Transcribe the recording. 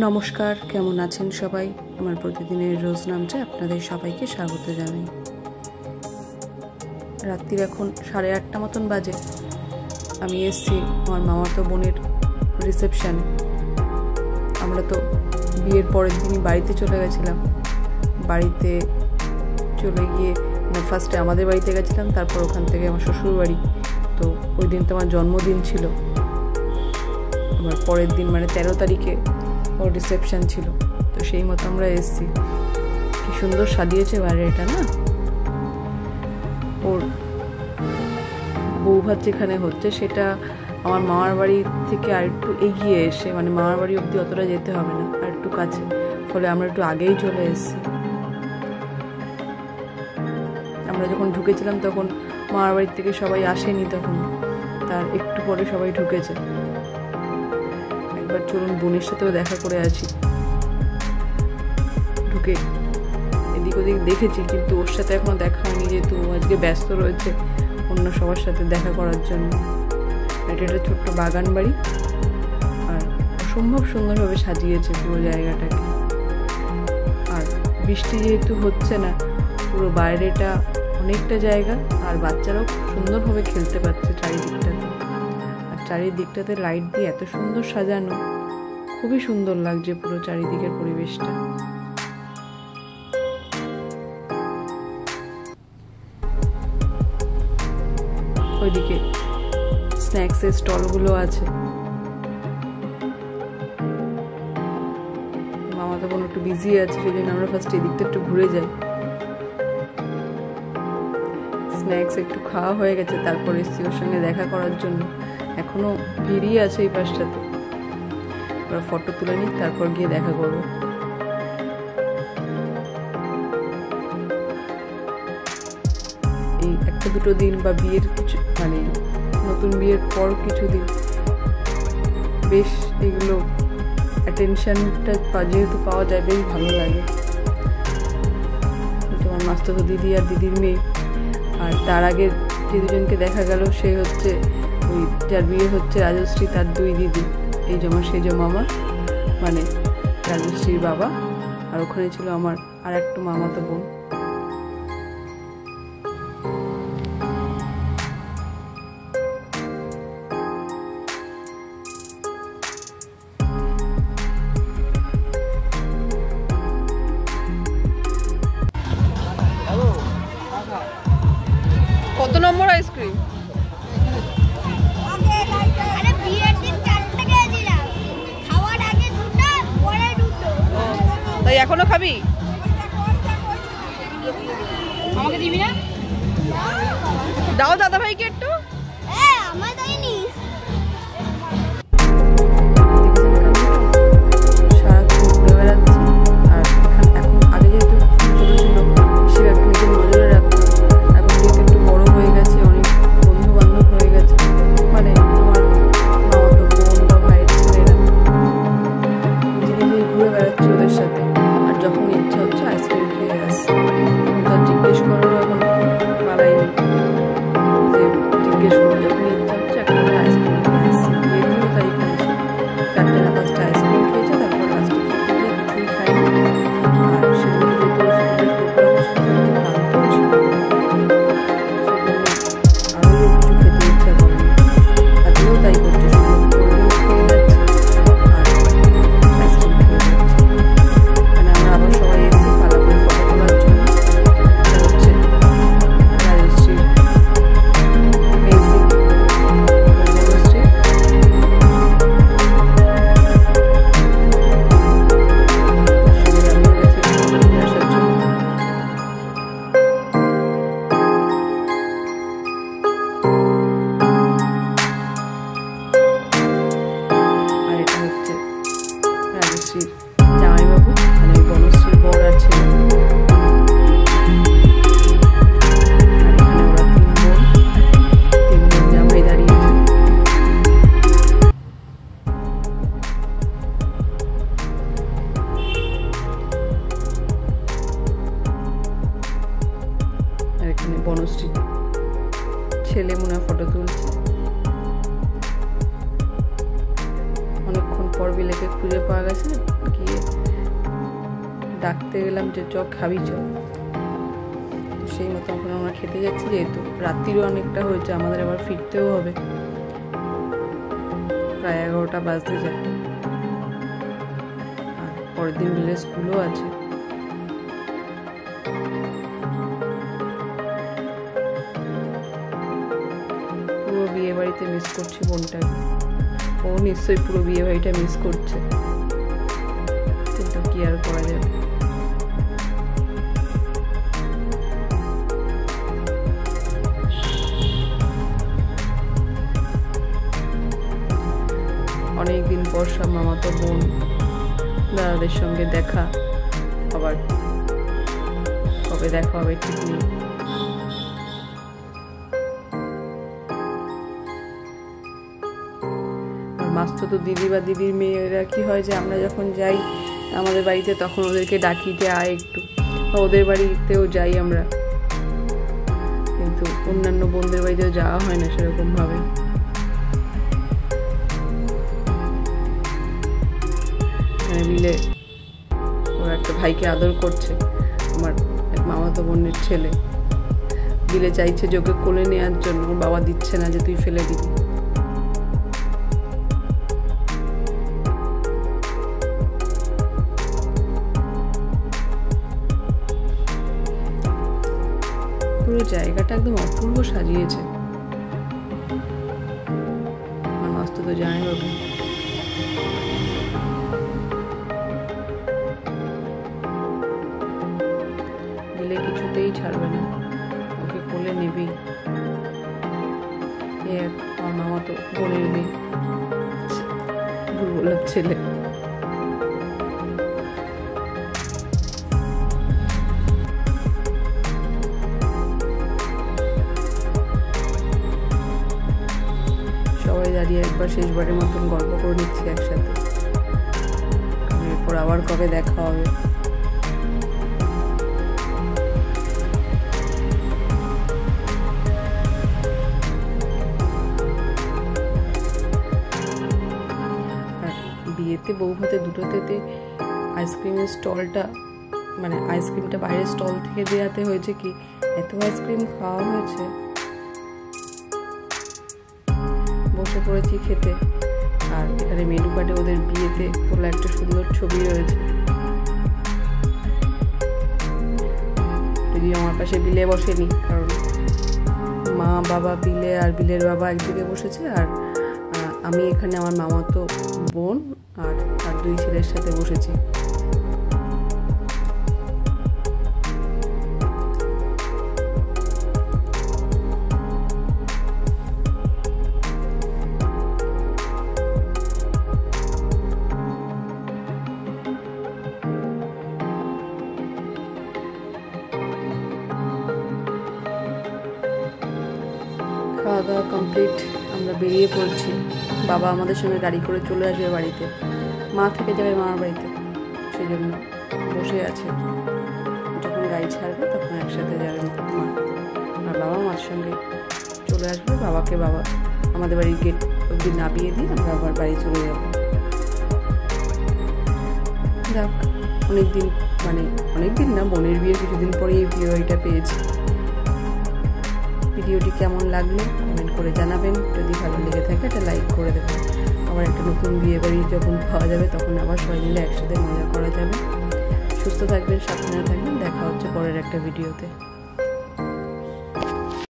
নমস্কার, কেমন আছেন সবাই? আমার প্রতিদিনের রোজ নামছে আপনাদের সবাইকে স্বাগত জানাই। রাত্রির এখন 8:30 মতন বাজে। আমি এসছি আমার মামাতো বোনের রিসেপশানে। আমরা তো বিয়ের পরের দিনই বাড়িতে চলে গেছিলাম। বাড়িতে চলে গিয়ে ফার্স্টে আমাদের বাড়িতে গেছিলাম, তারপর ওখান থেকে আমার শ্বশুর বাড়ি। তো ওই দিন তো আমার জন্মদিন ছিল। আমার পরের দিন মানে 13 তারিখে ওর রিসেপশন ছিল। তো সেই মতো আমরা এসেছি। কি সুন্দর সাজিয়েছে বাইরে, এটা না? ওর বৌভাত যেখানে হচ্ছে সেটা আমার মামার বাড়ি থেকে আর একটু এগিয়ে এসে, মানে মামার বাড়ি অবধি অতটা যেতে হবে না, আর একটু কাছে, ফলে আমরা একটু আগেই চলে এসেছি। আমরা যখন ঢুকেছিলাম তখন মামার বাড়ির থেকে সবাই আসেনি, তখন তার একটু পরে সবাই ঢুকেছে। একবার চলুন বোনের সাথেও দেখা করে আছি। ঢুকে এদিক ওদিক দেখেছি, কিন্তু ওর সাথে এখনো দেখা হয়নি, যেহেতু আজকে ব্যস্ত রয়েছে অন্য সবার সাথে দেখা করার জন্য। এটা একটা ছোট্ট বাগান বাড়ি, আর অসম্ভব সুন্দরভাবে সাজিয়েছে পুরো জায়গাটাকে। আর বৃষ্টি যেহেতু হচ্ছে না, পুরো বাইরেটা অনেকটা জায়গা, আর বাচ্চারাও সুন্দরভাবে খেলতে পারছে চারিদিকটাতে। আর চারিদিকটাতে লাইট দিয়ে এত সুন্দর সাজানো, খুবই সুন্দর লাগছে পুরো চারিদিকের পরিবেশটা। ওইদিকে স্ন্যাক্সের স্টলগুলো আছে। মামা তো একটু বিজি আছে, সেই জন্য আমরা ফার্স্ট এদিকটা একটু ঘুরে যাই। স্ন্যাক্স একটু খাওয়া হয়ে গেছে, তারপর এসছি ওর সঙ্গে দেখা করার জন্য। এখনো ভিড়ই আছে এই পাশটাতে। ওরা ফটো তুলে নিই, তারপর গিয়ে দেখা করবো। এই একটা দুটো দিন বা বিয়ের কিছু, মানে নতুন বিয়ের পর কিছুদিন বেশ এগুলো অ্যাটেনশনটা যেহেতু পাওয়া যায়, বেশ ভালো লাগে। তোমার মাস্টার দিদি আর দিদির মেয়ে, আর তার আগে যে দুজনকে দেখা গেল সে হচ্ছে ওই যার বিয়ে হচ্ছে রাজশ্রী, তার দুই দিদি, এই জমা সেই মামা, মানে রাজশ্রীর বাবা। আর ওখানে ছিল আমার আর একটু মামাতো বোন। কত নম্বর আইসক্রিম? তাই এখনো খাবি? আমাকে দিবি না? দাও দাদা ভাইকে একটু। আমায় দেয়নি। জামাইবাবু মানে বনশ্রীর বর আর ছেলে। আর এখানে বনশ্রী ছেলে মনে ফটো তুলছে। অনেকক্ষণ পর বিলেকে খুঁজে পাওয়া গেছে, গিয়ে ডাকতে গেলাম যে চ খাবি চ। সেই মতো এখন আমরা খেতে যাচ্ছি, যেহেতু রাত্রিরও অনেকটা হয়েছে, আমাদের আবার ফিরতেও হবে, প্রায় 11টা বাজতে যায়। আর পরের দিন বিলের স্কুলও আছে। পুরো বিয়ে বাড়িতে মিস করছি বোনটাকে, ও নিশ্চয়ই পুরো বিয়ে বাড়িটা মিস করছে, কিন্তু কি আর করা যাবে। অনেকদিন পর সব মামাতো বোন দাদাদের সঙ্গে দেখা, আবার কবে দেখা হবে ঠিক নেই। মাস্তো তো দিদি বা দিদির মেয়েরা কি হয় যে আমরা যখন যাই আমাদের বাড়িতে তখন ওদেরকে ডাকি যে আয় একটু, ওদের বাড়িতেও যাই আমরা, কিন্তু অন্যান্য বোনদের বাড়িতেও যাওয়া হয় না সেরকম ভাবে। মিলে ওর একটা ভাইকে আদর করছে, আমার এক মামাতো বোনের ছেলে। বিলে চাইছে যে ওকে কোলে নেওয়ার জন্য, ওর বাবা দিচ্ছে না, যে তুই ফেলে দিবি। পুরো জায়গাটা একদম অপূর্ব সাজিয়েছে আমার মাস্তো তো জামাইবাবু। বিলে কিছুতেই ছাড়বে না, ওকে কোলে নেবেই। আমার মামাতো বোনের মেয়ে, বুলবুলের ছেলে। সবাই দাঁড়িয়ে একবার শেষবারের মতন গল্প করে নিচ্ছি একসাথে, এরপর আবার কবে দেখা হবে। বিয়েতে বউ ভাতে দুটোতে আইসক্রিমের স্টলটা, মানে আইসক্রিমটা বাইরের স্টল থেকে দেওয়াতে হয়েছে কি এত আইসক্রিম খাওয়া হয়েছে, বসে পড়েছি খেতে। আর এখানে মেনু কার্ডে ওদের বিয়েতে তোলা একটা সুন্দর ছবি রয়েছে, যদিও আমার পাশে বিলে বসেনি, কারণ মা বাবা বিলে আর বিলের বাবা একদিকে বসেছে, আর আমি এখানে আমার মামাতো বোন আর তার 2 ছেলের সাথে বসেছি। খাওয়া দাওয়া কমপ্লিট, আমরা বেরিয়ে পড়ছি। বাবা আমাদের সঙ্গে গাড়ি করে চলে আসবে বাড়িতে, মা থেকে যাবে মামার বাড়িতে, সেই জন্য বসে আছে। যখন গাড়ি ছাড়বে তখন একসাথে যাবে মা আর বাবা মার সঙ্গে চলে আসবে। বাবাকে বাবা আমাদের বাড়ির গেট অব্দি নামিয়ে দিয়ে আমরা আবার বাড়ি চলে যাব। যাক, অনেকদিন না, বোনের বিয়ের কিছুদিন পরেই এই ভিডিওটা পেয়েছি। ভিডিওটি কেমন লাগলো কমেন্ট করে জানাবেন, যদি ভালো লেগে থাকে একটা লাইক করে দেবেন। আবার একটা নতুন বিয়ে বাড়ি যখন পাওয়া যাবে তখন আবার সবাই মিলে একসাথে মজা করা যাবে। সুস্থ থাকবেন, সাবধানে থাকবেন, দেখা হচ্ছে পরের একটা ভিডিওতে।